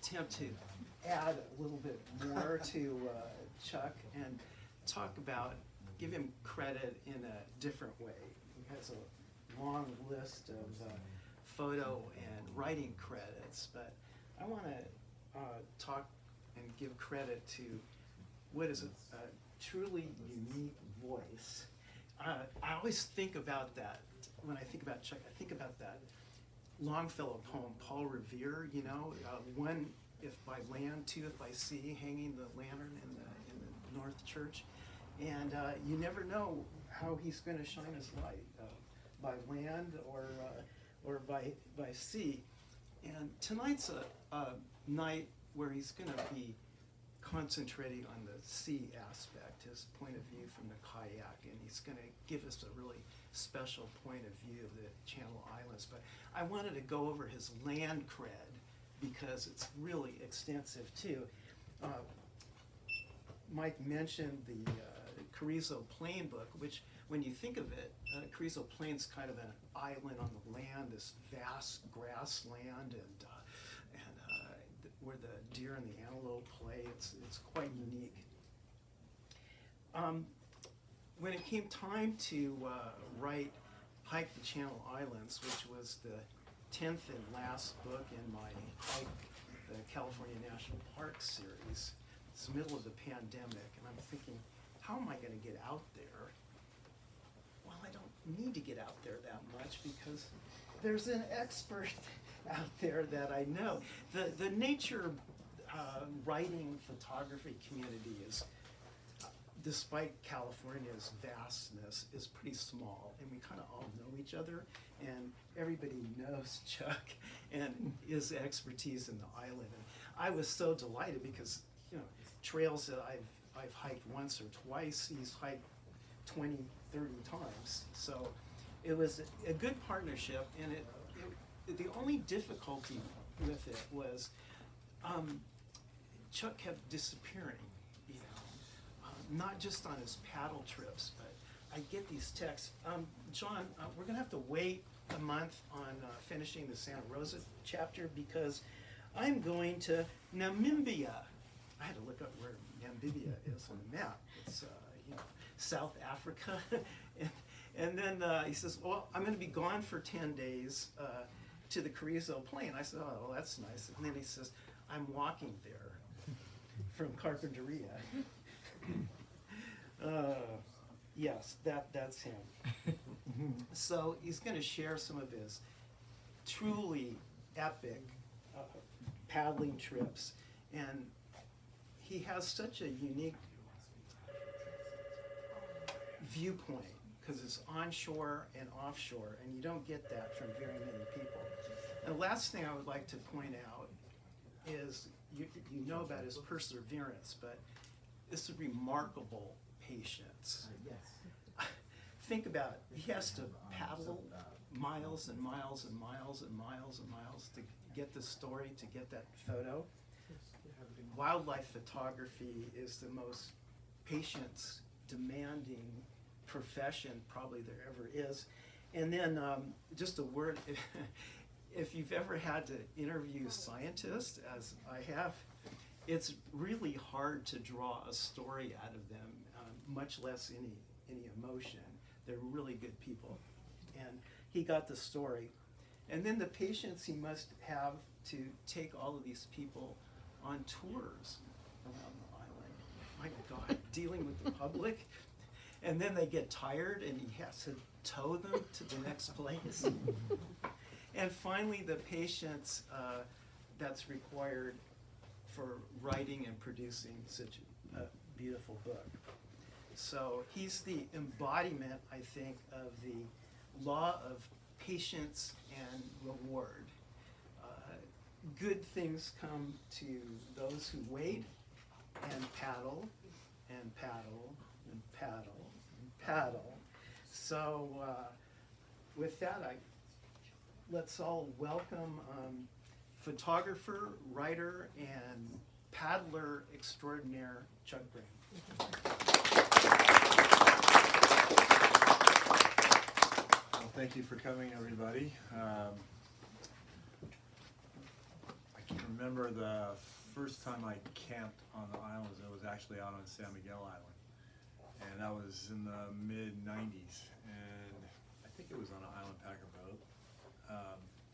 attempt to add a little bit more to Chuck and talk about, give him credit in a different way. He has a long list of photo and writing credits, but I want to talk and give credit to what is a truly unique voice. I always think about that when I think about Chuck. I think about that Longfellow poem, Paul Revere, you know, one if by land, two if by sea, hanging the lantern in the North Church. And you never know how he's going to shine his light, by land or by sea. And tonight's a night where he's going to be concentrating on the sea aspect, his point of view from the kayak, and he's going to give us a really special point of view of the Channel Islands. But I wanted to go over his land cred because it's really extensive too. Mike mentioned the Carrizo Plain book, which when you think of it, Carrizo Plain's kind of an island on the land, this vast grassland, and where the deer and the antelope play. It's quite unique. When it came time to write Hike the Channel Islands, which was the 10th and last book in my Hike the California National Park series, it's the middle of the pandemic, and I'm thinking, how am I going to get out there? Well, I don't need to get out there that much because there's an expert out there that I know. The nature writing photography community is, despite California's vastness, is pretty small, and we kind of all know each other, and everybody knows Chuck and his expertise in the island. And I was so delighted because, you know, trails that I've hiked once or twice, he's hiked 20, 30 times. So it was a good partnership, and the only difficulty with it was Chuck kept disappearing, you know, not just on his paddle trips, but I get these texts. John, we're gonna have to wait a month on finishing the Santa Rosa chapter because I'm going to Namibia. I had to look up where Namibia is on the map. It's you know, South Africa. and then he says, well, I'm going to be gone for 10 days to the Carrizo Plain. I said, oh, well, that's nice. And then he says, I'm walking there from Carpinteria. Yes, that's him. So he's going to share some of his truly epic paddling trips, and he has such a unique viewpoint because it's onshore and offshore, and you don't get that from very many people. And the last thing I would like to point out is you know about his perseverance, but this is remarkable patience. Think about it. He has to paddle miles and miles and miles and miles and miles to get the story, to get that photo. Wildlife photography is the most patience-demanding profession probably there ever is. And then just a word, if you've ever had to interview scientists, as I have, it's really hard to draw a story out of them, much less any emotion. They're really good people. And he got the story. And then the patience he must have to take all of these people on tours around the island. My God, dealing with the public. And then they get tired and he has to tow them to the next place. And finally, the patience that's required for writing and producing such a beautiful book. So he's the embodiment, I think, of the law of patience and reward. Good things come to those who wait and paddle and paddle and paddle and paddle. So with that, let's all welcome photographer, writer, and paddler extraordinaire Chuck Brain. Well, thank you for coming, everybody. I can't remember the first time I camped on the islands. It was actually out on San Miguel Island, and that was in the mid-90s, and I think it was on an Island Packer boat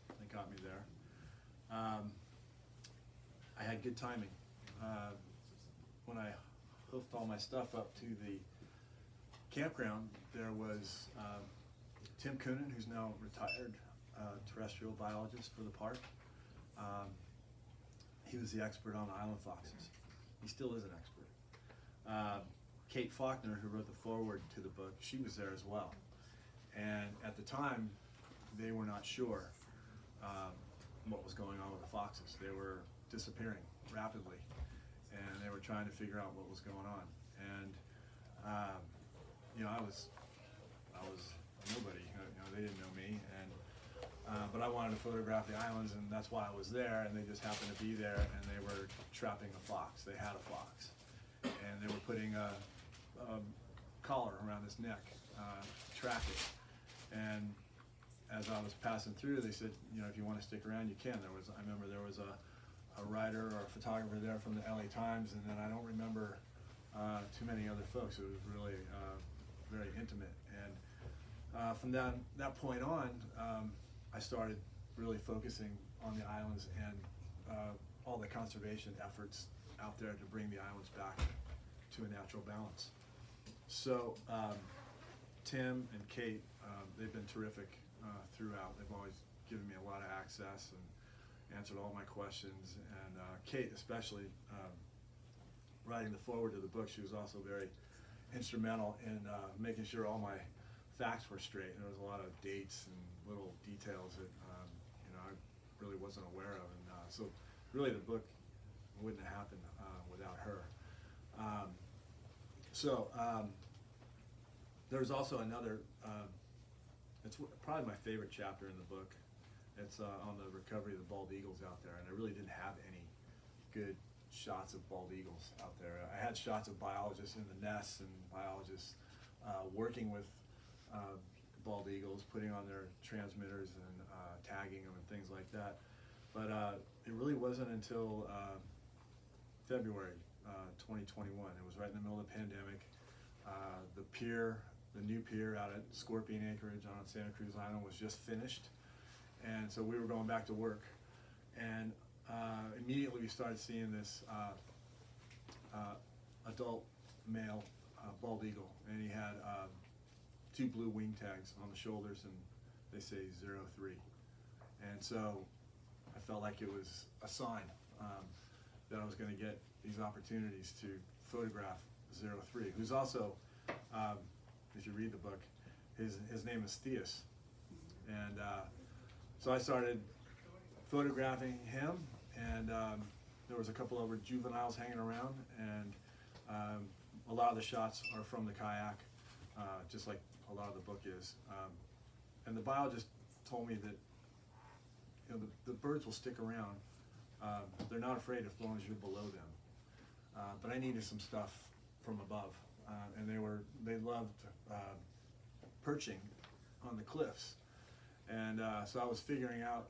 that got me there. I had good timing. When I hoofed all my stuff up to the campground, there was Tim Coonan, who's now retired terrestrial biologist for the park. He was the expert on island foxes. He still is an expert. Kate Faulkner, who wrote the foreword to the book, she was there as well. And at the time, they were not sure what was going on with the foxes. They were disappearing rapidly, and they were trying to figure out what was going on. And I was nobody. They didn't know me, and but I wanted to photograph the islands, and that's why I was there. And they just happened to be there, and they were trapping a fox. They had a fox, and they were putting a collar around his neck, to track it. And as I was passing through, they said, if you want to stick around, you can. I remember there was a writer or a photographer there from the LA Times, and then I don't remember too many other folks. It was really very intimate. And from that point on, I started really focusing on the islands and all the conservation efforts out there to bring the islands back to a natural balance. So Tim and Kate, they've been terrific throughout. They've always given me a lot of access and answered all my questions. And Kate especially, writing the foreword to the book, she was also very instrumental in making sure all my facts were straight. And there was a lot of dates and little details that I really wasn't aware of. And so really the book wouldn't have happened without her. There's also another, it's probably my favorite chapter in the book. It's on the recovery of the bald eagles out there, and I really didn't have any good shots of bald eagles out there. I had shots of biologists in the nests and biologists working with bald eagles, putting on their transmitters and tagging them and things like that. But it really wasn't until February 2021. It was right in the middle of the pandemic. The new pier out at Scorpion Anchorage on Santa Cruz Island was just finished. And so we were going back to work. And immediately we started seeing this adult male bald eagle. And he had 2 blue wing tags on the shoulders, and they say 03. And so I felt like it was a sign that I was going to get these opportunities to photograph 03, who's also, if you read the book, his name is Theus. And so I started photographing him, and there was a couple other juveniles hanging around, and a lot of the shots are from the kayak, just like a lot of the book is. And the biologist told me that the birds will stick around. They're not afraid as long as you're below them. But I needed some stuff from above, and they loved perching on the cliffs. And so I was figuring out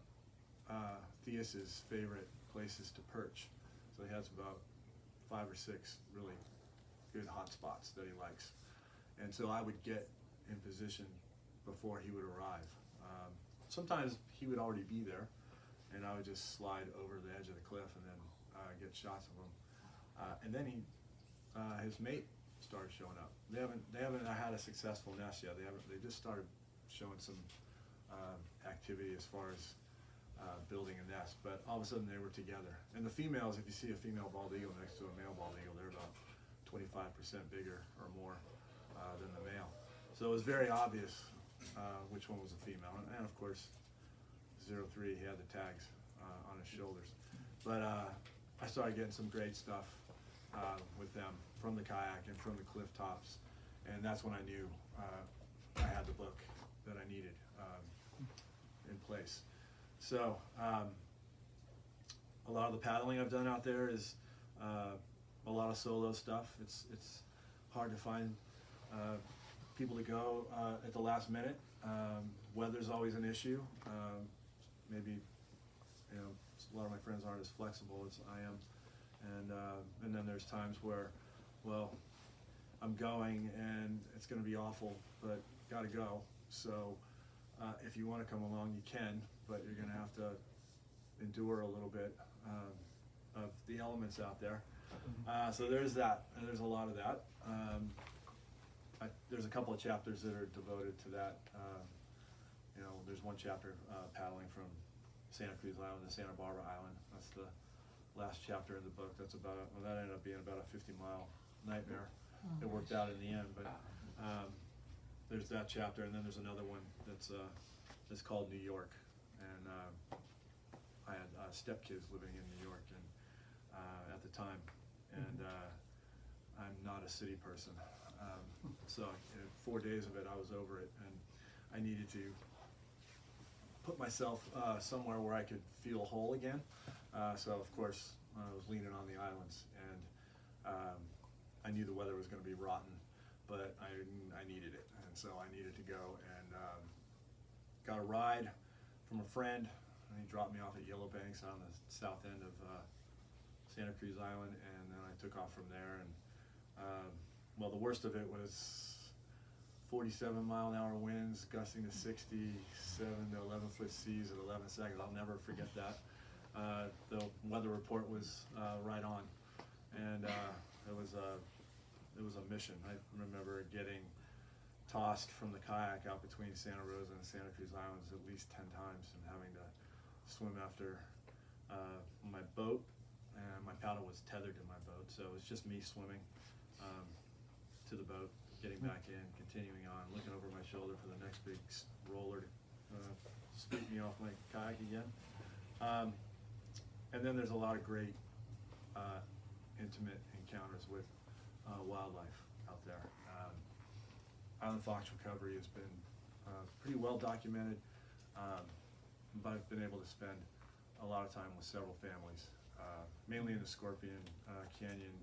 Theus's favorite places to perch. So he has about 5 or 6 really good hot spots that he likes. And so I would get in position before he would arrive. Sometimes he would already be there, and I would just slide over the edge of the cliff and then get shots of him. And then his mate started showing up. They haven't had a successful nest yet. They just started showing some activity as far as building a nest, but all of a sudden they were together. And the females, if you see a female bald eagle next to a male bald eagle, they're about 25% bigger or more than the male. So it was very obvious which one was a female. And of course, 03, he had the tags on his shoulders. But I started getting some great stuff with them from the kayak and from the cliff tops. And that's when I knew I had the book that I needed in place. So a lot of the paddling I've done out there is a lot of solo stuff. It's hard to find people to go at the last minute. Weather's always an issue. Maybe a lot of my friends aren't as flexible as I am, and then there's times where, well, I'm going and it's going to be awful, but gotta go. So if you want to come along, you can, but you're going to have to endure a little bit of the elements out there. So there's that, and there's a lot of that. There's a couple of chapters that are devoted to that. You know, there's one chapter paddling from Santa Cruz Island to Santa Barbara Island. That's the last chapter in the book. That's about that ended up being about a 50-mile nightmare. It worked out in the end, but there's that chapter, and then there's another one that's called New York, and I had stepkids living in New York, and at the time, and I'm not a city person, so in 4 days of it, I was over it, and I needed to put myself somewhere where I could feel whole again. So of course, I was leaning on the islands, and I knew the weather was going to be rotten, but I needed it, and so I needed to go, and got a ride from a friend, and he dropped me off at Yellow Banks on the south end of Santa Cruz Island, and then I took off from there, and well, the worst of it was 47-mile-an-hour winds gusting to 67 to 11-foot seas at 11 seconds. I'll never forget that. The weather report was right on, and it was a mission. I remember getting tossed from the kayak out between Santa Rosa and Santa Cruz Islands at least 10 times, and having to swim after my boat, and my paddle was tethered to my boat, so it was just me swimming to the boat, getting back in, continuing on, looking over my shoulder for the next big roller to sweep me off my kayak again. And then there's a lot of great intimate encounters with wildlife out there. Island fox recovery has been pretty well documented, but I've been able to spend a lot of time with several families, mainly in the Scorpion Canyon,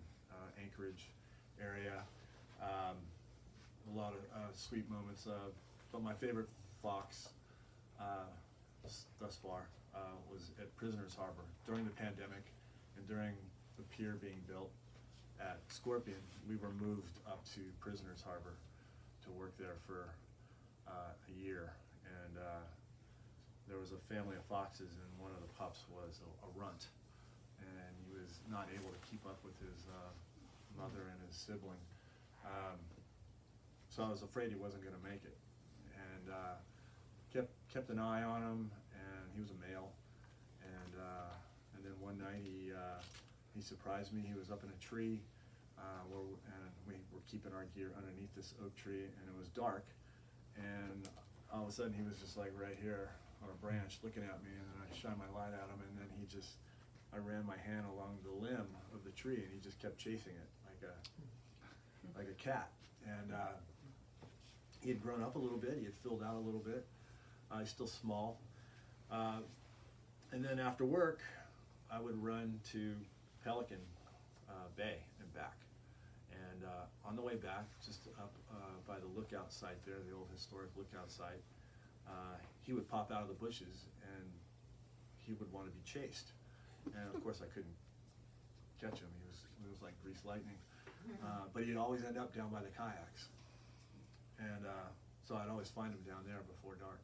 Anchorage area. A lot of sweet moments, but my favorite fox thus far was at Prisoners Harbor during the pandemic, and during the pier being built at Scorpion, we were moved up to Prisoners Harbor to work there for a year, and there was a family of foxes, and one of the pups was a runt, and he was not able to keep up with his mother and his sibling. So I was afraid he wasn't going to make it, and kept an eye on him, and he was a male, and then one night he surprised me. He was up in a tree, and we were keeping our gear underneath this oak tree, and it was dark, and all of a sudden he was just like right here on a branch looking at me, and then I shined my light at him, and then I ran my hand along the limb of the tree, and he just kept chasing it like a cat. And he had grown up a little bit, he had filled out a little bit, he's still small. And then after work, I would run to Pelican Bay and back. And on the way back, just up by the lookout site there, the old historic lookout site, he would pop out of the bushes, and he would want to be chased. And of course I couldn't catch him, he was like greased lightning. But he'd always end up down by the kayaks, and so I'd always find him down there before dark,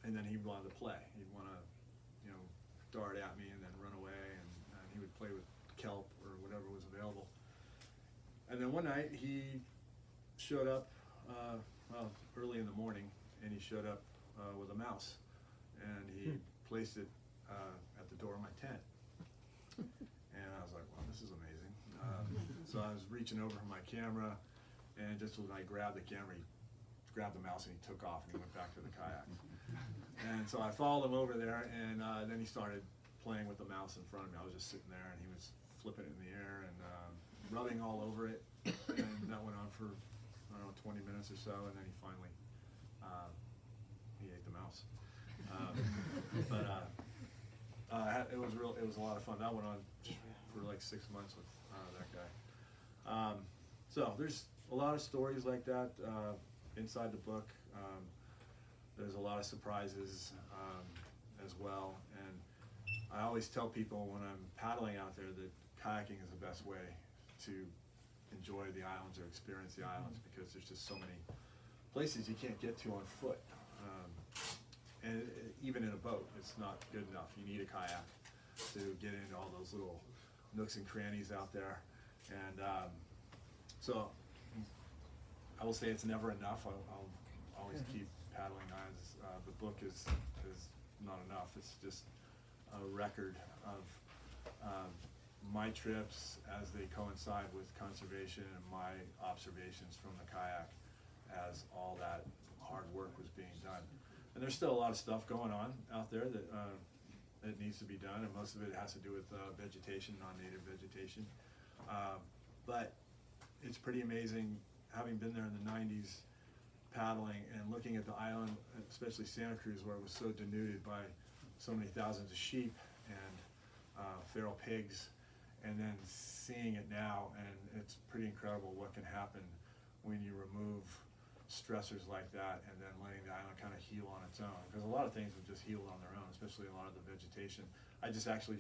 and then he wanted to play. He'd want to, dart at me and then run away, and he would play with kelp or whatever was available. And then one night he showed up, early in the morning, and he showed up with a mouse, and he placed it at the door of my tent. And I was like, wow, this is amazing. So I was reaching over for my camera, and just when I grabbed the camera, he grabbed the mouse and he took off, and he went back to the kayak. And so I followed him over there, and then he started playing with the mouse in front of me. I was just sitting there, and he was flipping it in the air and rubbing all over it. And that went on for, 20 minutes or so, and then he finally, he ate the mouse. It was a lot of fun. That went on for like 6 months with that guy. So there's a lot of stories like that inside the book. There's a lot of surprises, as well. And I always tell people when I'm paddling out there that kayaking is the best way to enjoy the islands or experience the islands, because there's just so many places you can't get to on foot. And even in a boat, it's not good enough. You need a kayak to get into all those little nooks and crannies out there. And so I will say it's never enough. I'll always keep paddling islands. The book is not enough. It's just a record of my trips as they coincide with conservation and my observations from the kayak as all that hard work was being done. And there's still a lot of stuff going on out there that needs to be done, and most of it has to do with vegetation, non-native vegetation. But it's pretty amazing, having been there in the 90s, paddling and looking at the island, especially Santa Cruz, where it was so denuded by so many thousands of sheep and feral pigs, and then seeing it now, and it's pretty incredible what can happen when you remove stressors like that and then letting the island kind of heal on its own, because a lot of things would just heal on their own, especially a lot of the vegetation. I just actually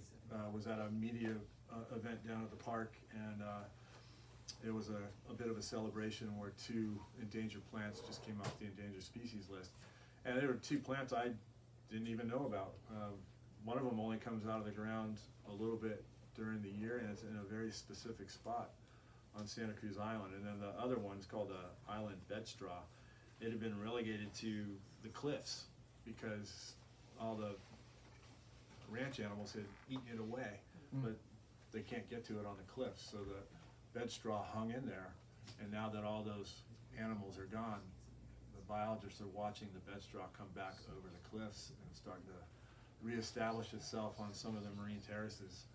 was at a media event down at the park, and it was a bit of a celebration where 2 endangered plants just came off the endangered species list, and there were 2 plants I didn't even know about. One of them only comes out of the ground a little bit during the year, and it's in a very specific spot on Santa Cruz Island. And then the other one is called the island bedstraw. It had been relegated to the cliffs because all the ranch animals had eaten it away, but they can't get to it on the cliffs, so the bedstraw hung in there. And now that all those animals are gone, the biologists are watching the bedstraw come back over the cliffs and starting to reestablish itself on some of the marine terraces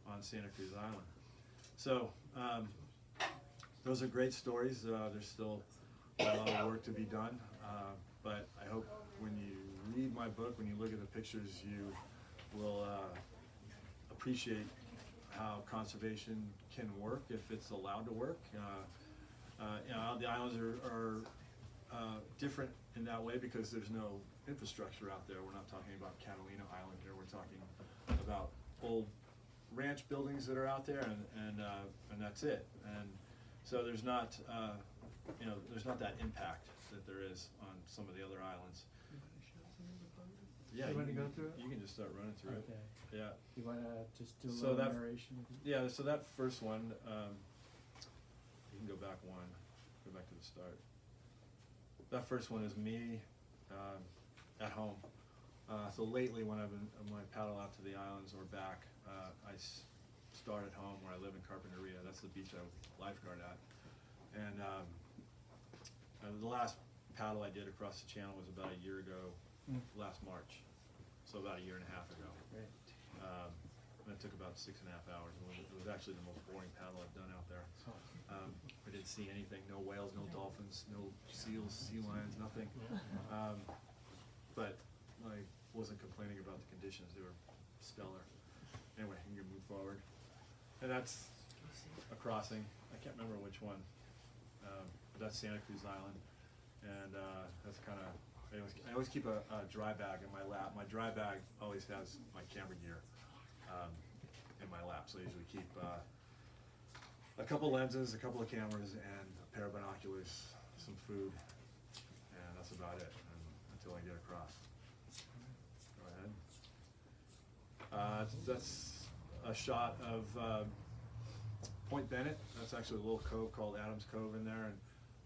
on Santa Cruz Island. So those are great stories. There's still a lot of work to be done, but I hope when you read my book, when you look at the pictures, you will appreciate how conservation can work if it's allowed to work. The islands are different in that way because there's no infrastructure out there. We're not talking about Catalina Island here. We're talking about old ranch buildings that are out there, and that's it. And so there's not there's not that impact that there is on some of the other islands. Yeah, You wanna go through it? You can just start running through Okay. it. Yeah. You wanna just do a So little that- narration? Yeah, so that first one, you can go back one, go back to the start. That first one is me at home. So lately when I paddle out to the islands or back, I start at home where I live in Carpinteria. That's the beach I lifeguard at. And the last paddle I did across the channel was about a year ago, last March. So about a year and a half ago. Great. And it took about 6.5 hours. It was actually the most boring paddle I've done out there. I didn't see anything, no whales, no dolphins, no seals, sea lions, nothing. But I wasn't complaining about the conditions, they were stellar. Anyway, you can move forward. And that's a crossing, I can't remember which one. But that's Santa Cruz Island. And that's kind of, I always keep a dry bag in my lap. My dry bag always has my camera gear in my lap, so I usually keep a couple lenses, a couple of cameras, and a pair of binoculars, some food, and that's about it until I get across. Go ahead. That's a shot of Point Bennett. That's actually a little cove called Adams Cove in there,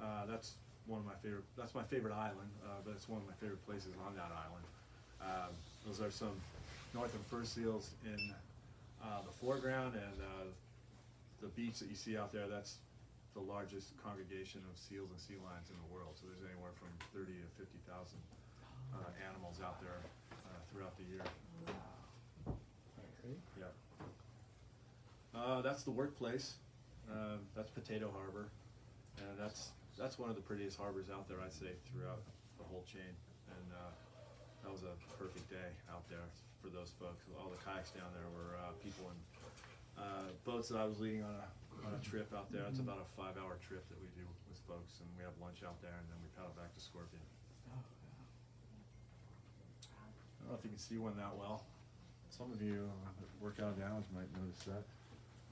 and that's one of my favorite. That's my favorite island, but it's one of my favorite places on that island. Those are some northern fur seals in the foreground, and the beach that you see out there, that's the largest congregation of seals and sea lions in the world. So there's anywhere from 30 to 50,000 animals out there throughout the year. Great. Yeah. That's the workplace. That's Potato Harbor, and that's one of the prettiest harbors out there, I'd say, throughout the whole chain. And that was a perfect day out there for those folks. All the kayaks down there were people in boats that I was leading on a trip out there. It's about a 5-hour trip that we do with folks, and we have lunch out there, and then we paddle back to Scorpion. Oh, don't know if you can see one that well. Some of you that work out of hours might notice that.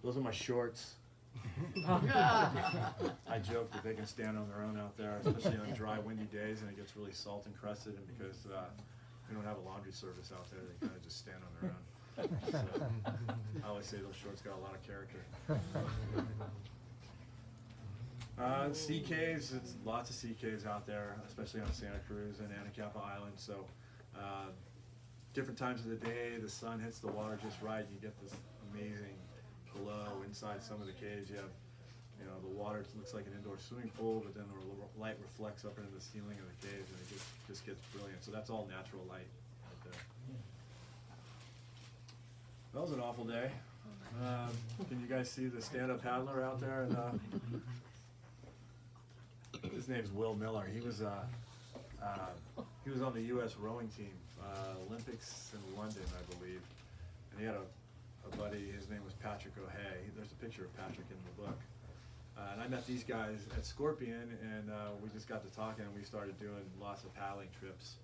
Those are my shorts. I joke that they can stand on their own out there, especially on dry, windy days, and it gets really salt encrusted, and because we don't have a laundry service out there, they kind of just stand on their own. So, I always say those shorts got a lot of character. Sea caves, it's lots of sea caves out there, especially on Santa Cruz and Anacapa Island. So, different times of the day, the sun hits the water just right, and you get this amazing glow inside some of the caves. You have, the water looks like an indoor swimming pool, but then the light reflects up into the ceiling of the caves, and it just gets brilliant. So that's all natural light right there. That was an awful day. Can you guys see the stand-up paddler out there? And, his name's Will Miller. He was on the U.S. rowing team, Olympics in London, I believe. And he had a buddy. His name was Patrick O'Hay. There's a picture of Patrick in the book. And I met these guys at Scorpion, and we just got to talking, and we started doing lots of paddling trips.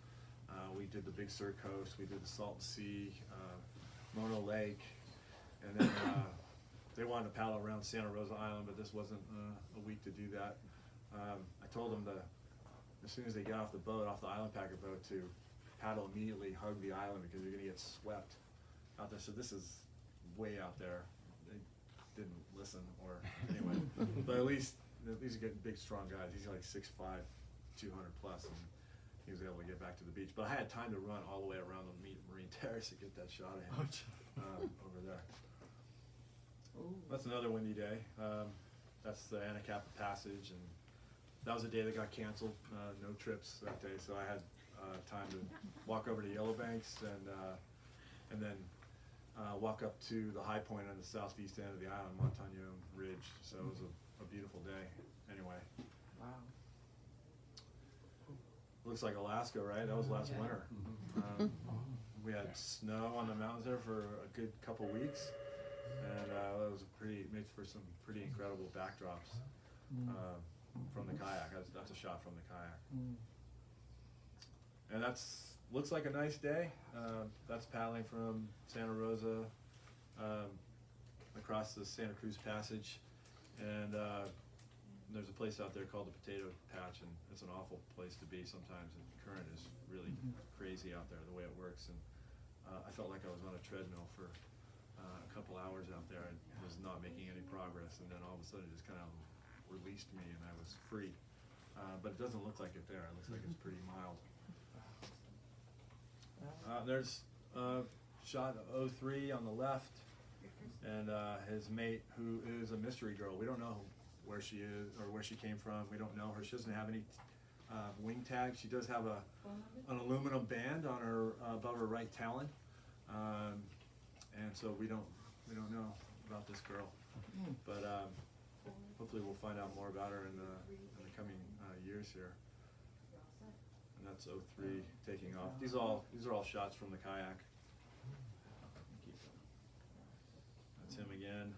We did the Big Sur Coast. We did the Salton Sea, Mono Lake, and then they wanted to paddle around Santa Rosa Island, but this wasn't a week to do that. I told them as soon as they got off the Island Packer boat, to paddle immediately, hug the island, because you're going to get swept out there. So this is way out there. They didn't listen, or anyway. But at least these are good, big, strong guys. He's like 6'5", 200 plus, and he was able to get back to the beach. But I had time to run all the way around the Marine Terrace to get that shot of him over there. That's another windy day. That's the Anacapa Passage, and that was a day that got canceled. No trips that day, so I had time to walk over to Yellowbanks and then walk up to the high point on the southeast end of the island, Montagnon Ridge. So it was a beautiful day. Anyway, Wow. looks like Alaska, right? That was last winter. We had snow on the mountains there for a good couple weeks, and that was made for some pretty incredible backdrops from the kayak. That's a shot from the kayak. And looks like a nice day. That's paddling from Santa Rosa across the Santa Cruz Passage, and there's a place out there called the Potato Patch, and it's an awful place to be sometimes. And the current is really crazy out there, the way it works. And I felt like I was on a treadmill for a couple hours out there. I was not making any progress, and then all of a sudden it just kind of released me, and I was free. But it doesn't look like it there. It looks like it's pretty mild. There's shot 03 on the left, and his mate, who is a mystery girl. We don't know where she is or where she came from. We don't know her. She doesn't have any wing tags. She does have an aluminum band on her above her right talon, and so we don't know about this girl. But hopefully we'll find out more about her in the coming years here. And that's 03 taking off. These are all shots from the kayak. That's him again.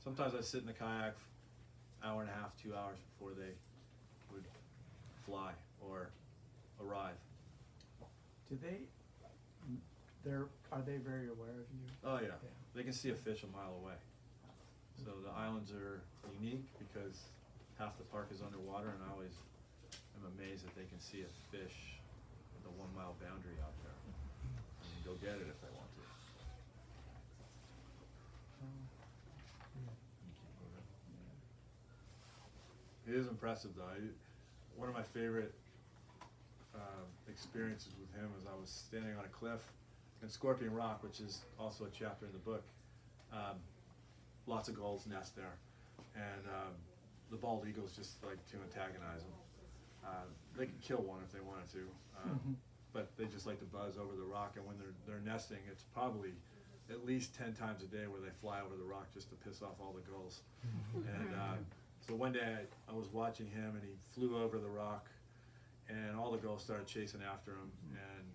Sometimes I sit in the kayak hour and a half, 2 hours before they would fly or arrive. Are they very aware of you? Oh yeah, they can see a fish a mile away. So the islands are unique because half the park is underwater, and I always am amazed that they can see a fish with a 1 mile boundary out there and go get it if they want to. It is impressive though. One of my favorite experiences with him was I was standing on a cliff in Scorpion Rock, which is also a chapter in the book. Lots of gulls nest there, and the bald eagles just like to antagonize them. They could kill one if they wanted to, but they just like to buzz over the rock, and when they're nesting, it's probably at least 10 times a day where they fly over the rock just to piss off all the gulls. And so one day I was watching him, and he flew over the rock, and all the gulls started chasing after him, and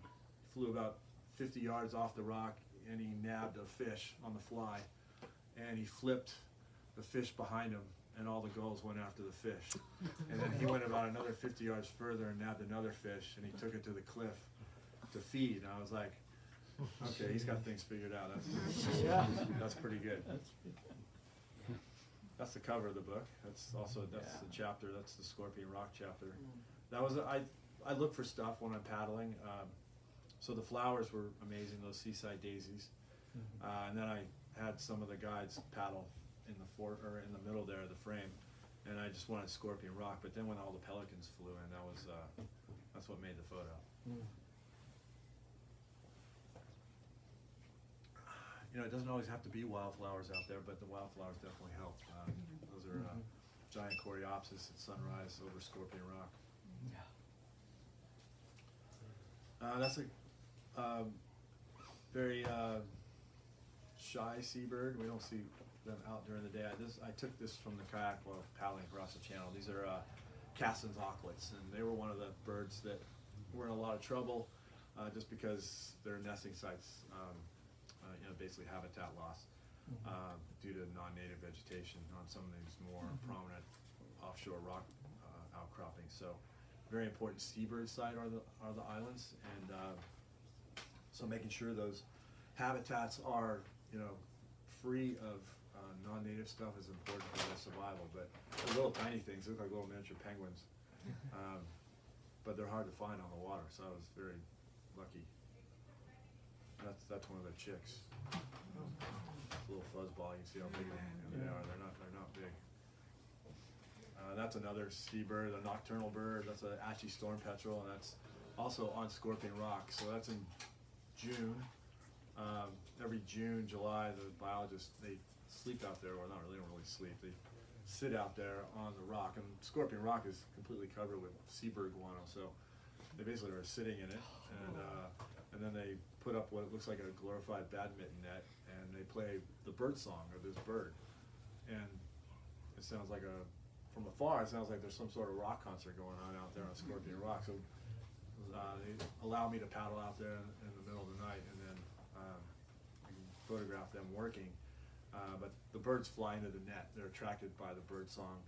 flew about 50 yards off the rock, and he nabbed a fish on the fly, and he flipped the fish behind him, and all the gulls went after the fish. And then he went about another 50 yards further and nabbed another fish, and he took it to the cliff. to feed, and I was like, okay, he's got things figured out. Yeah. That's pretty good. That's, That's the cover of the book. That's the chapter. That's the Scorpion Rock chapter. That was I look for stuff when I'm paddling. So the flowers were amazing. Those seaside daisies, and then I had some of the guides paddle in the middle there of the frame, and I just wanted Scorpion Rock. But then when all the pelicans flew in, that's what made the photo. You know, it doesn't always have to be wildflowers out there, but the wildflowers definitely help. Those are giant coreopsis at sunrise over Scorpion Rock. That's a very shy seabird. We don't see them out during the day. I took this from the kayak while paddling across the channel. These are Cassin's auklets, and they were one of the birds that were in a lot of trouble just because their nesting sites, basically habitat loss due to non-native vegetation on some of these more prominent offshore rock outcroppings. So, very important seabird site are the islands, and so making sure those habitats are free of non-native stuff is important for their survival. But they're little tiny things, look like little miniature penguins, but they're hard to find on the water. So I was very lucky. That's one of their chicks. It's a little fuzzball. You can see how big they are. They're not big. That's another seabird, a nocturnal bird. That's an ashy storm petrel, and that's also on Scorpion Rock. So that's in June. Every June, July, the biologists, they sleep out there. Well, they don't really sleep. They sit out there on the rock, and Scorpion Rock is completely covered with seabird guano. So they basically are sitting in it, and then they put up what it looks like a glorified badminton net, and they play the bird song of this bird, and it sounds like from afar, it sounds like there's some sort of rock concert going on out there on Scorpion Rock. So they allow me to paddle out there in the middle of the night, and then I can photograph them working. But the birds fly into the net. They're attracted by the bird song,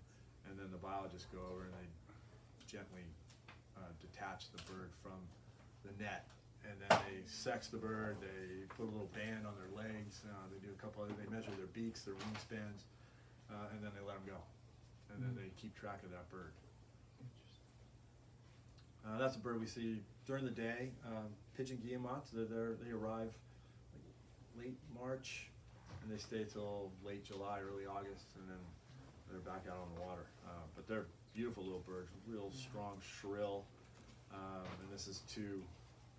and then the biologists go over and they gently detach the bird from the net. And then they sex the bird, they put a little band on their legs, they do they measure their beaks, their wingspans, and then they let them go. And then they keep track of that bird. That's a bird we see during the day. Pigeon guillemots, they arrive late March, and they stay till late July, early August, and then they're back out on the water. But they're beautiful little birds, real strong, shrill, and this is two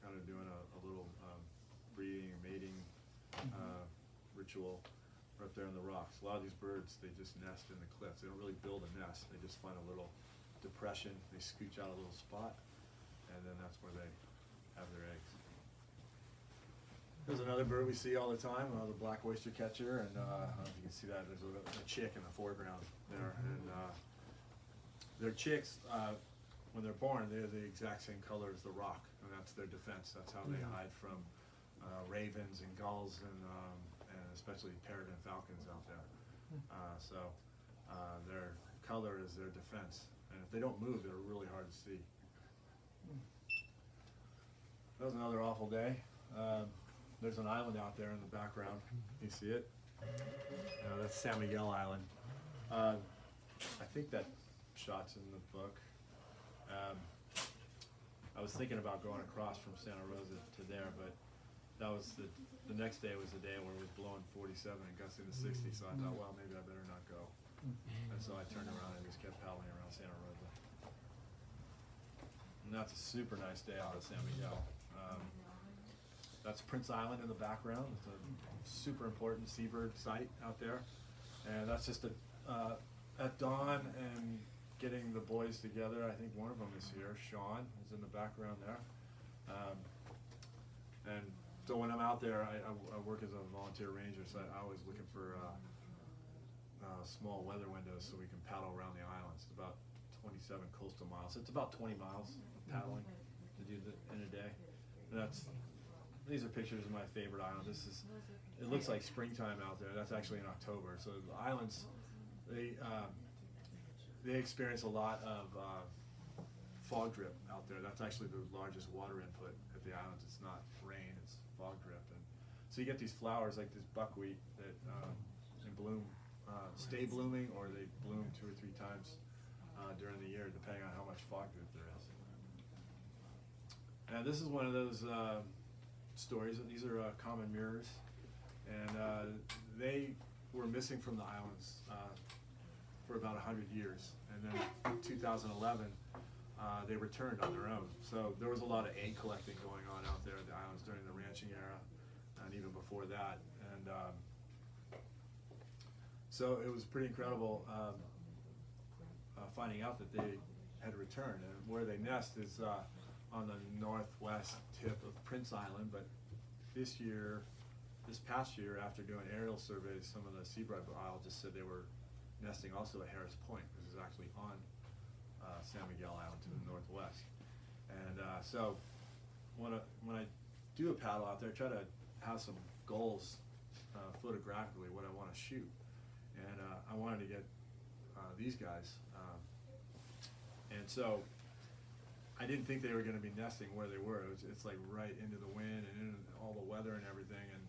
kind of doing a little breeding or mating ritual right up there in the rocks. A lot of these birds, they just nest in the cliffs. They don't really build a nest. They just find a little depression. They scooch out a little spot, and then that's where they have their eggs. There's another bird we see all the time, the black oyster catcher, and I don't know if you can see that. There's a chick in the foreground there, and their chicks, when they're born, they're the exact same color as the rock, and that's their defense. That's how they hide from ravens and gulls, and especially peregrine falcons out there. So their color is their defense, and if they don't move, they're really hard to see. That was another awful day. There's an island out there in the background. You see it? That's San Miguel Island. I think that shot's in the book. I was thinking about going across from Santa Rosa to there, but that was the next day was the day where it was blowing 47 and gusting to 60, so I thought, well, maybe I better not go. And so I turned around and just kept paddling around Santa Rosa. And that's a super nice day out of San Miguel. That's Prince Island in the background. It's a super important seabird site out there. And that's just at dawn and getting the boys together. I think one of them is here. Sean is in the background there. And so when I'm out there, I work as a volunteer ranger, so I'm always looking for small weather windows so we can paddle around the islands. It's about 27 coastal miles. It's about 20 miles of paddling to do in a day. And these are pictures of my favorite island. It looks like springtime out there. That's actually in October. So the islands, they experience a lot of fog drip out there. That's actually the largest water input at at the islands, it's not rain, it's fog drift. And so you get these flowers like this buckwheat that they bloom, stay blooming, or they bloom 2 or 3 times during the year, depending on how much fog drift there is. And this is one of those stories, and these are common mirrors, and they were missing from the islands for about 100 years, and then in 2011 they returned on their own. So there was a lot of egg collecting going on out there at the islands during the ranching era, and even before that. And so it was pretty incredible finding out that they had returned. And where they nest is on the northwest tip of Prince Island, but this past year, after doing aerial surveys, some of the seabird biologists said they were nesting also at Harris Point, which is actually on San Miguel Island to the northwest. And so when I do a paddle out there, I try to have some goals photographically, what I want to shoot. And I wanted to get these guys. And so I didn't think they were going to be nesting where they were. It's like right into the wind and in all the weather and everything. And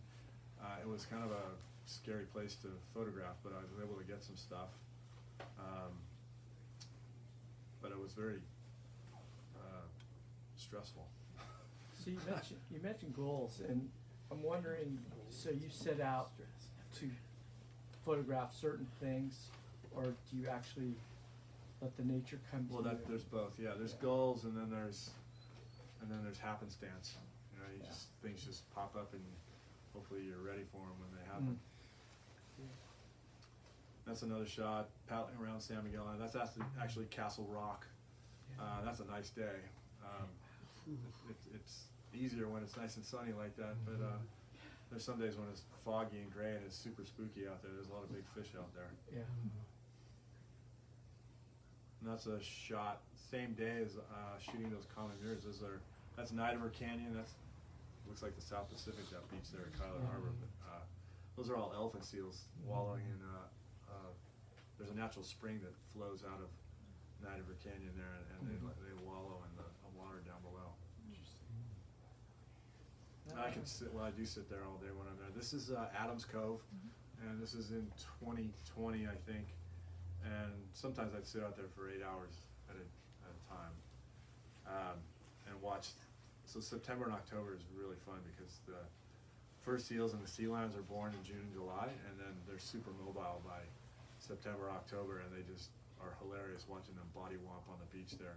it was kind of a scary place to photograph, but I was able to get some stuff. But it was very stressful. So you mentioned goals, and I'm wondering, so you set out to photograph certain things, or do you actually let the nature come to Well, you? there's both. Yeah, there's goals, and then there's happenstance. You know, things just pop up, and hopefully you're ready for them when they happen. That's another shot, paddling around San Miguel Island. That's actually Castle Rock. That's a nice day. It's easier when it's nice and sunny like that, but there's some days when it's foggy and gray and it's super spooky out there. There's a lot of big fish out there. Yeah. And that's a shot, same day as shooting those common mirrors. That's Night River Canyon. Looks like the South Pacific, that beach there at Kyler Harbor. But those are all elephant seals wallowing in. There's a natural spring that flows out of Night River Canyon there, and they wallow in the water down below. I can sit. Well, I do sit there all day when I'm there. This is Adams Cove, and this is in 2020, I think. And sometimes I'd sit out there for 8 hours at a time and watch. So September and October is really fun because the first seals and the sea lions are born in June and July, and then they're super mobile by September, October, and they just are hilarious watching them body womp on the beach there.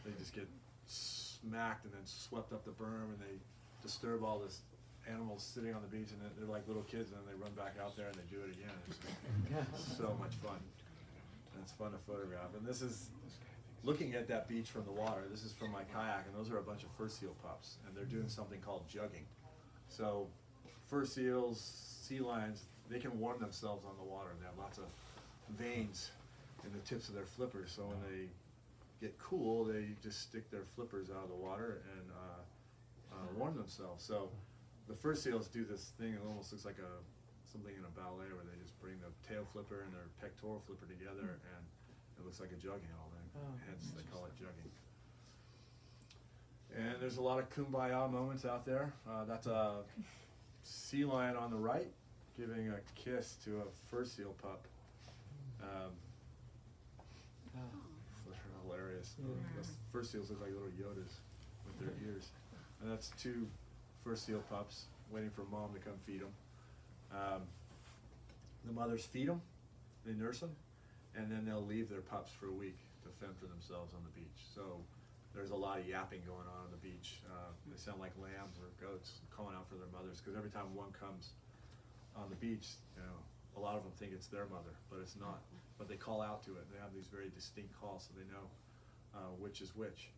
They just get smacked and then swept up the berm, and they disturb all this animals sitting on the beach, and they're like little kids, and then they run back out there and they do it again. It's just so much fun. And it's fun to photograph. And this is looking at that beach from the water. This is from my kayak, and those are a bunch of fur seal pups, and they're doing something called jugging. So fur seals, sea lions, they can warm themselves on the water. They have lots of veins in the tips of their flippers, so when they get cool, they just stick their flippers out of the water and warm themselves. So the fur seals do this thing. It almost looks like something in a ballet where they just bring the tail flipper and their pectoral flipper together, and it looks like a jug handle. Hence they call it jugging. And there's a lot of kumbaya moments out there. That's a sea lion on the right giving a kiss to a fur seal pup. They're hilarious. The fur seals look like little Yodas with their ears. And that's 2 fur seal pups waiting for mom to come feed them. The mothers feed them, they nurse them, and then they'll leave their pups for a week to fend for themselves on the beach. So there's a lot of yapping going on the beach. They sound like lambs or goats calling out for their mothers, because every time one comes on the beach, a lot of them think it's their mother, but it's not. But they call out to it. They have these very distinct calls, so they know which is which.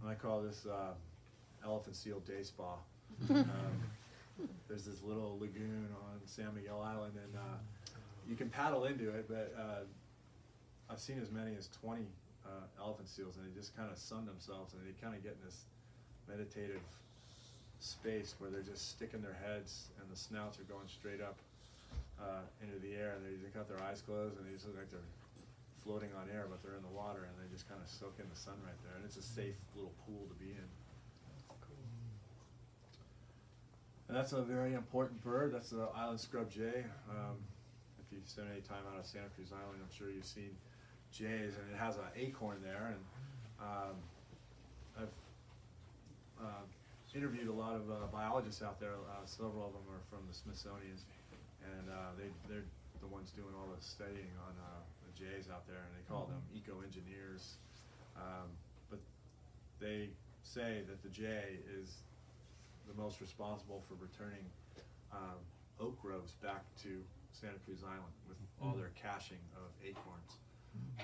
And I call this elephant seal day spa. There's this little lagoon on San Miguel Island, and you can paddle into it, but I've seen as many as 20 elephant seals, and they just kind of sun themselves, and they kind of get in this meditative space where they're just sticking their heads, and the snouts are going straight up into the air, and they got their eyes closed, and they just look like they're floating on air, but they're in the water and they just kind of soak in the sun right there. And it's a safe little pool to be in. And that's a very important bird. That's the island scrub jay. If you've spent any time out of Santa Cruz Island, I'm sure you've seen jays, and it has an acorn there. And I've interviewed a lot of biologists out there. Several of them are from the Smithsonian, and they're the ones doing all the studying on the jays out there, and they call them eco-engineers. But they say that the jay is the most responsible for returning oak groves back to Santa Cruz Island with all their caching of acorns.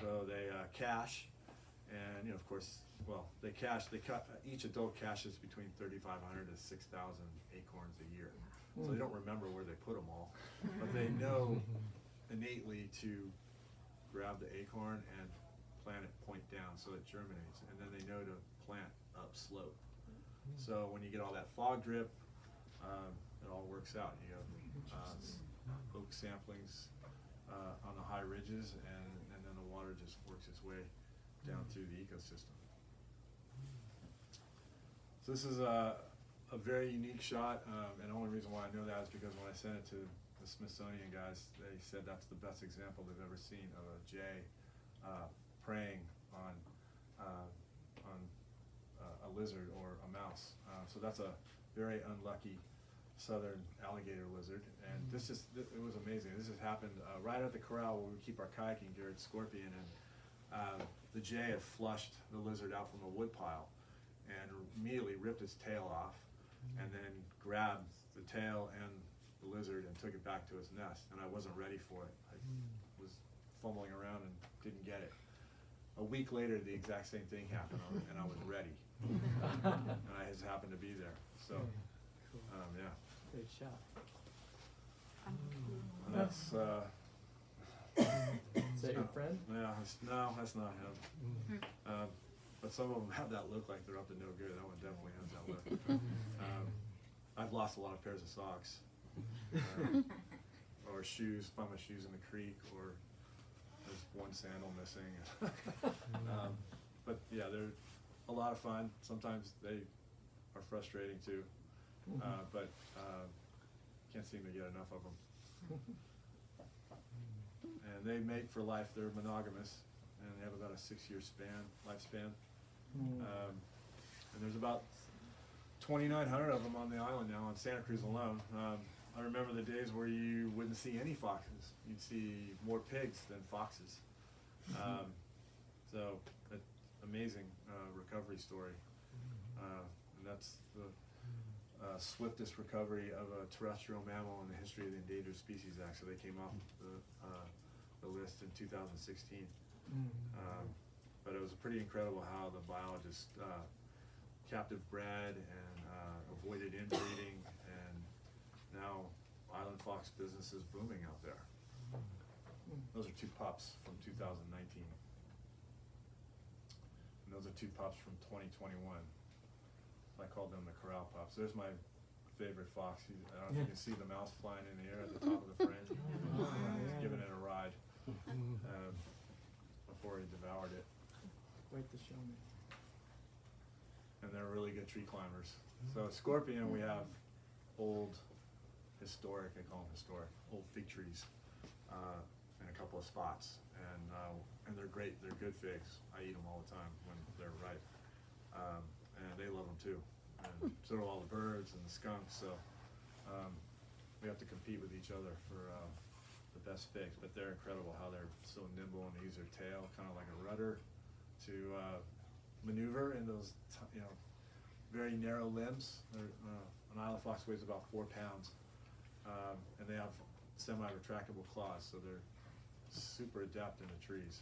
So they cache, and of course, well, they cache. Each adult caches between 3,500 to 6,000 acorns a year. So they don't remember where they put them all, but they know innately to grab the acorn and plant it point down so it germinates, and then they know to plant up slope. So when you get all that fog drip, it all works out. You have oak samplings on the high ridges, and then the water just works its way down through the ecosystem. So this is a very unique shot, and the only reason why I know that is because when I sent it to the Smithsonian guys, they said that's the best example they've ever seen of a jay preying on a lizard or a mouse. So that's a very unlucky southern alligator lizard, and it was amazing. This has happened right at the corral where we keep our kayaking gear at Scorpion, and the jay had flushed the lizard out from a wood pile and immediately ripped its tail off, and then grabbed the tail and the lizard and took it back to its nest, and I wasn't ready for it. I was fumbling around and didn't get it. A week later, the exact same thing happened, and I was ready. And I just happened to be there. So, yeah. Great shot. And that's, Is that your friend? yeah, no, that's not him. But some of them have that look like they're up to no good. That one definitely has that look. I've lost a lot of pairs of socks. Or shoes, find my shoes in the creek, or there's one sandal missing. But yeah, they're a lot of fun. Sometimes they are frustrating too, but can't seem to get enough of them. And they mate for life. They're monogamous, and they have about a 6-year lifespan. And there's about 2,900 of them on the island now, on Santa Cruz alone. I remember the days where you wouldn't see any foxes. You'd see more pigs than foxes. So, an amazing recovery story. And that's the swiftest recovery of a terrestrial mammal in the history of the Endangered Species Act. So they came off the list in 2016. But it was pretty incredible how the biologists captive bred and avoided inbreeding, and now island fox business is booming out there. Those are 2 pups from 2019. And those are 2 pups from 2021. I called them the corral pups. There's my favorite fox. I don't know if you can see the mouse flying in the air at the top of the frame. He's giving it a ride before he devoured it. Wait to show me. And they're really good tree climbers. So at Scorpion, we have old, historic, I call them historic, old fig trees in a couple of spots. And they're great. They're good figs. I eat them all the time when they're ripe. And they love them too. And so do all the birds and the skunks. So we have to compete with each other for the best figs. But they're incredible how they're so nimble, and they use their tail kind of like a rudder to maneuver in those very narrow limbs. An island fox weighs about 4 pounds, and they have semi-retractable claws, so they're super adept in the trees.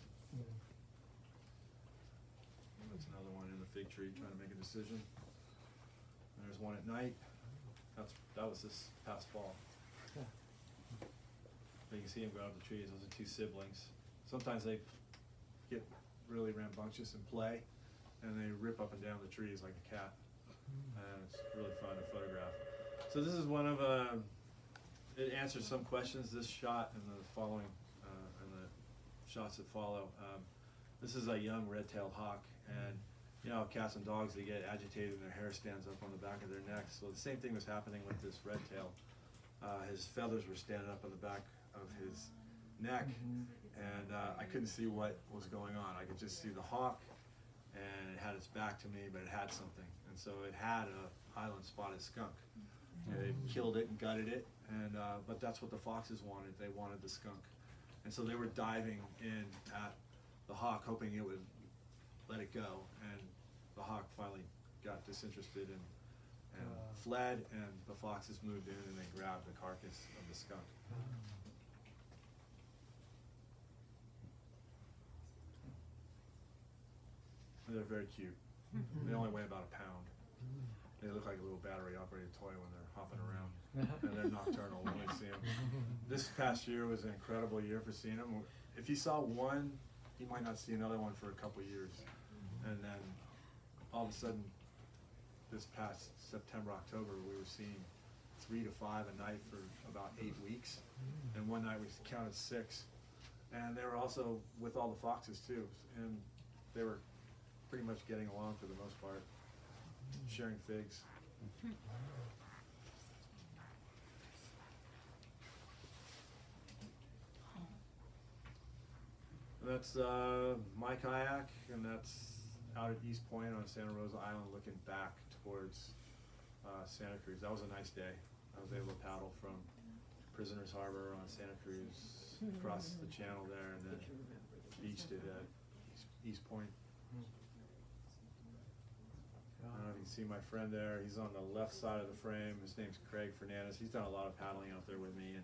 That's another one in the fig tree trying to make a decision. And there's one at night. That was this past fall. But you can see them go up the trees. Those are 2 siblings. Sometimes they get really rambunctious and play, and they rip up and down the trees like a cat. And it's really fun to photograph. So this is one of it answers some questions, this shot and the following and the shots that follow. This is a young red-tailed hawk, and you know, cats and dogs, they get agitated and their hair stands up on the back of their necks. So the same thing was happening with this red tail. His feathers were standing up on the back of his neck, and I couldn't see what was going on. I could just see the hawk, and it had its back to me, but it had something. And so it had a Highland spotted skunk. They killed it and gutted it, and but that's what the foxes wanted. They wanted the skunk. And so they were diving in at the hawk, hoping it would let it go, and the hawk finally got disinterested and fled, and the foxes moved in and they grabbed the carcass of the skunk. They're very cute. They only weigh about a pound. They look like a little battery-operated toy when they're hopping around, and they're nocturnal when we see them. This past year was an incredible year for seeing them. If you saw one, you might not see another one for a couple years. And then all of a sudden, this past September, October, we were seeing 3 to 5 a night for about 8 weeks. And one night we counted 6. And they were also with all the foxes too. And they were pretty much getting along for the most part, sharing figs. That's my kayak, and that's out at East Point on Santa Rosa Island, looking back towards Santa Cruz. That was a nice day. I was able to paddle from Prisoners Harbor on Santa Cruz across the channel there, and then beached it at East Point. I don't know if you can see my friend there. He's on the left side of the frame. His name's Craig Fernandez. He's done a lot of paddling out there with me, and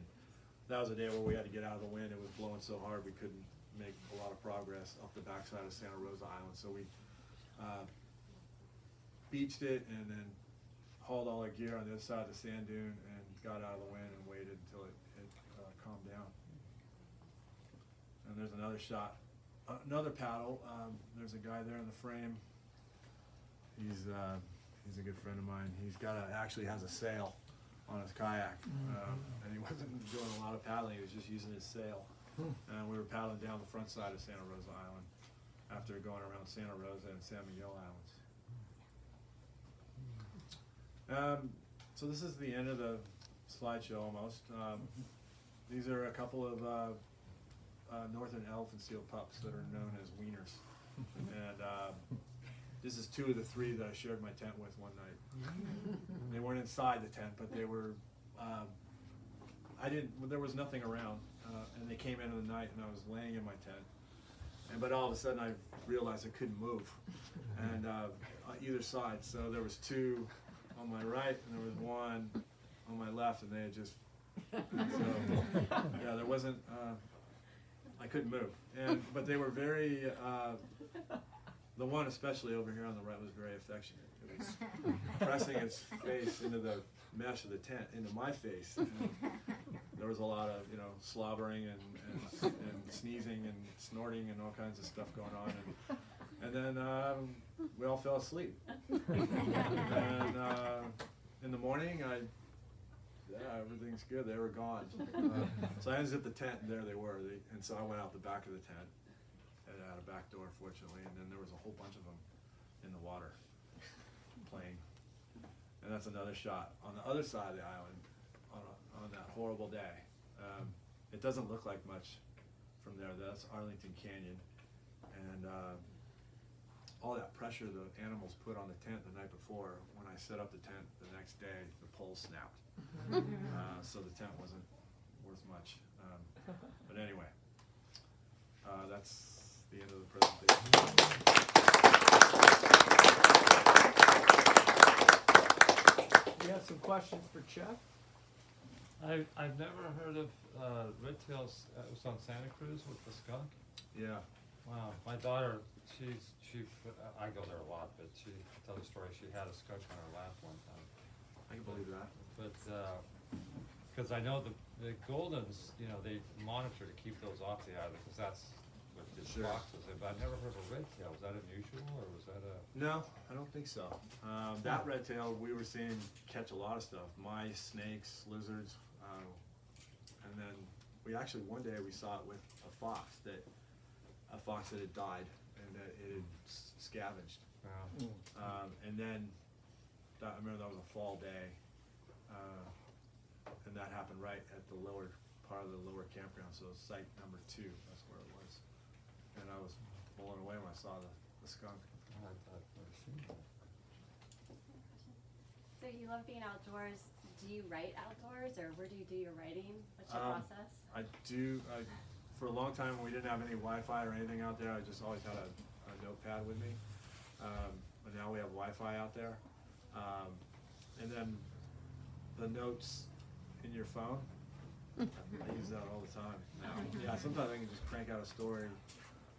that was a day where we had to get out of the wind. It was blowing so hard we couldn't make a lot of progress up the backside of Santa Rosa Island. So we beached it and then hauled all our gear on the other side of the sand dune and got out of the wind and waited until it calmed down. And there's another shot, another paddle. There's a guy there in the frame. He's a good friend of mine. He's actually has a sail on his kayak, and he wasn't doing a lot of paddling. He was just using his sail. And we were paddling down the front side of Santa Rosa Island after going around Santa Rosa and San Miguel Islands. So this is the end of the slideshow almost. These are a couple of northern elephant seal pups that are known as wieners. And this is 2 of the 3 that I shared my tent with one night. They weren't inside the tent, but they were, there was nothing around. And they came into the night, and I was laying in my tent, but all of a sudden I realized I couldn't move, and on either side. So there was 2 on my right, and there was 1 on my left, and they had just. So yeah, there wasn't. I couldn't move, but they were very. The one, especially over here on the right, was very affectionate. It was pressing its face into the mesh of the tent, into my face. And there was a lot of, slobbering and sneezing and snorting and all kinds of stuff going on. And then we all fell asleep. And in the morning, everything's good. They were gone. So I unzipped the tent, and there they were. And so I went out the back of the tent. It had a back door, fortunately, and then there was a whole bunch of them in the water playing. And that's another shot on the other side of the island on that horrible day. It doesn't look like much from there. That's Arlington Canyon, and all that pressure the animals put on the tent the night before. When I set up the tent the next day, the pole snapped, so the tent wasn't worth much. But anyway, that's the end of the presentation. We have some questions for Chuck. I've never heard of red tails. It was on Santa Cruz with the skunk. Yeah. Wow, my daughter, I go there a lot, but she tell the story. She had a skunk on her lap one time. I can believe that. But because I know the Goldens, they monitor to keep those off the island because that's what the Sure. foxes. But I've never heard of a red tail. Was that unusual, or was that a? No, I don't think so. That red tail we were seeing catch a lot of stuff: mice, snakes, lizards, and then one day we saw it with a fox that a fox that had died and that it had scavenged. Wow. And then, I remember that was a fall day, and that happened right at the lower part of the lower campground, so site number 2, that's where it was. And I was blown away when I saw the skunk. I've never seen that. So you love being outdoors. Do you write outdoors, or where do you do your writing? What's your process? I do, for a long time, when we didn't have any Wi-Fi or anything out there, I just always had a notepad with me. But now we have Wi-Fi out there. And then the notes in your phone, I use that all the time now. Yeah, sometimes I can just crank out a story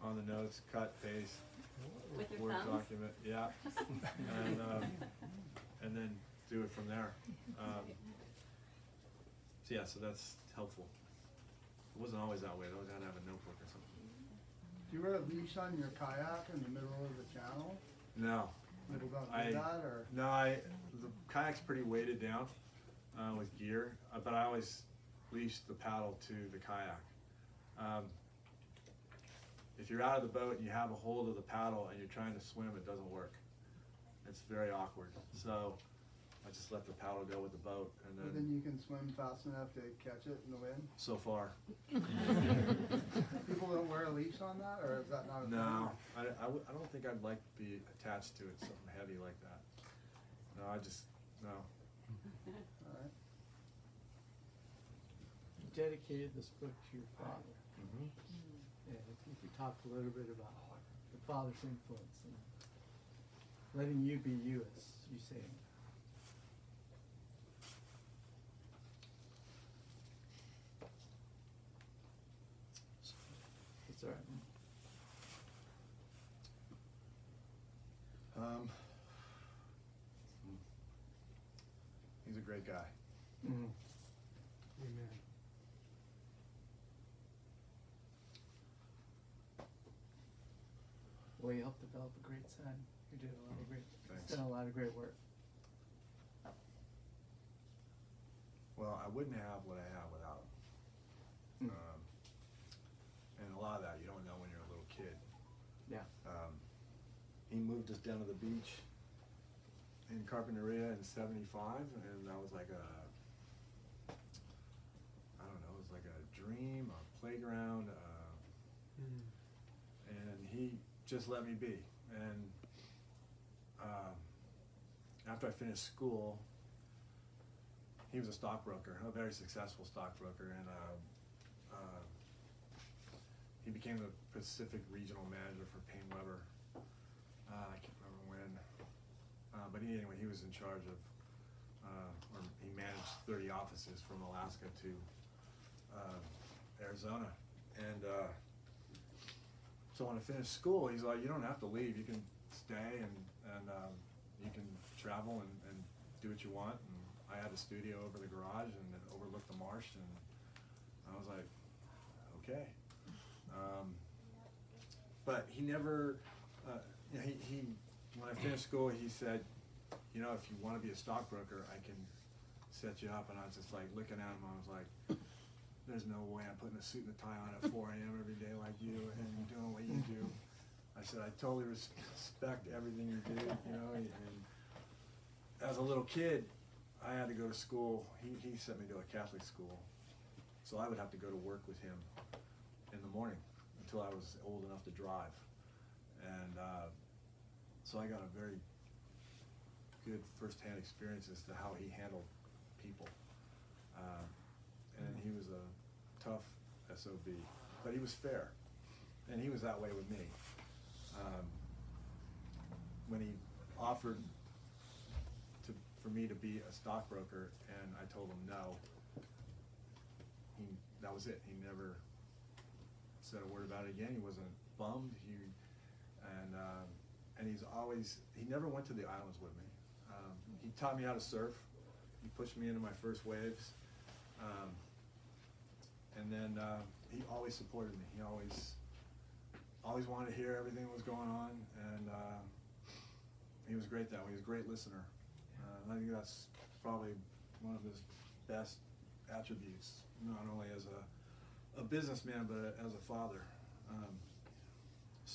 on the notes, cut, paste, With your Word thumbs? document, yeah. And then do it from there. So yeah, so that's helpful. It wasn't always that way, I always had to have a notebook or something. Do you wear a leash on your kayak in the middle of the channel? No. People don't I- do that, or? No, the kayak's pretty weighted down with gear, but I always leash the paddle to the kayak. If you're out of the boat and you have a hold of the paddle and you're trying to swim, it doesn't work. It's very awkward. So I just let the paddle go with the boat, and But then you can swim fast enough to catch it in the wind? so far, People don't wear a leash on that, or is that not a thing? no, I don't think I'd like to be attached to it, something heavy like that. No, no. Alright. You dedicated this book to your father, Mm-hmm. and I think we talked a little bit about the father's influence and letting you be you, as you say. It's all right. He's a great guy. Mm. Amen. Well, you helped develop a great son. You did a lot of great, Thanks. done a lot of great work. Well, I wouldn't have what I have without him. Mm. And a lot of that you don't know when you're a little kid. Yeah. He moved us down to the beach in Carpinteria in '75, and that was like I don't know, it was like a dream, a playground, and he just let me be. And after I finished school, he was a stockbroker, a very successful stockbroker, and he became the Pacific Regional Manager for Payne Weber. I can't remember when, but anyway, he was in charge of, or he managed 30 offices from Alaska to Arizona. And so when I finished school, he's like, you don't have to leave, you can stay and you can travel and do what you want. And I had a studio over the garage and it overlooked the marsh, and I was like, okay. But he never, you know, he when I finished school, he said, you know, if you want to be a stockbroker, I can set you up. And I was just like looking at him, I was like, there's no way I'm putting a suit and a tie on at 4 a.m. every day like you and doing what you do. I said, I totally respect everything you do, you know. And as a little kid, I had to go to school. He sent me to a Catholic school, so I would have to go to work with him in the morning until I was old enough to drive. And so I got a very good first-hand experience as to how he handled people. And he was a tough SOB, but he was fair, and he was that way with me. When he offered for me to be a stockbroker, and I told him no, that was it. He never said a word about it again. He wasn't bummed. And he never went to the islands with me. He taught me how to surf. He pushed me into my first waves. And then he always supported me. He always wanted to hear everything that was going on, and he was great that way. He was a great listener. I think that's probably one of his best attributes, not only as a businessman, but as a father.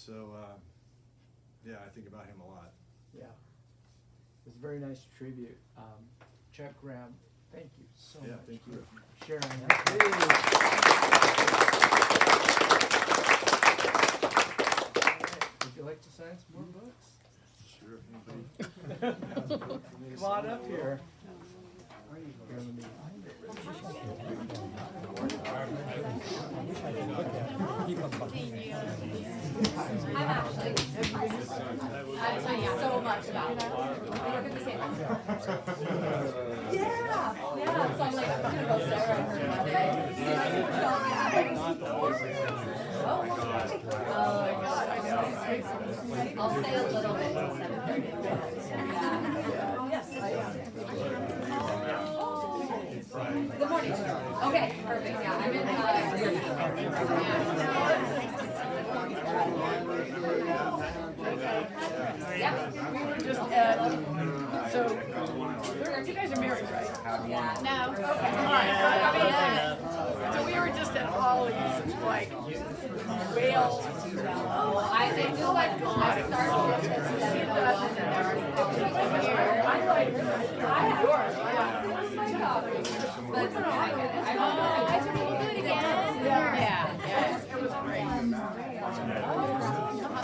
So, yeah, I think about him a lot. Yeah. It was a very nice tribute. Chuck Graham, thank you so Yeah, much thank for you. sharing Would you like to sign some more books? Sure, if anybody. Come on up here. Here, let me- I'm actually, I know so much about it. We work at the same hospital. Yeah, yeah, so I'm like, I'm gonna go Sarah and her Monday. See if I can tell Oh my God, I know. I'll stay a little bit till 7:30. Yeah. Yes, I am. Good morning. Okay, perfect, yeah, I'm in, yeah. We were just you guys are married, right? Yeah. No. Okay. All right. I mean, so we were just at Holly's, like, Wales. Oh, I think just like, I started at 7:01 and they're already 15 here. I like yours. But I get it. I think we'll do it again. Yeah. It was great. Come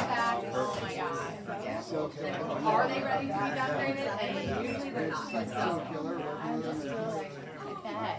back. Oh my God. Are they ready to be decorated? And usually they're not. So I just feel like, I bet.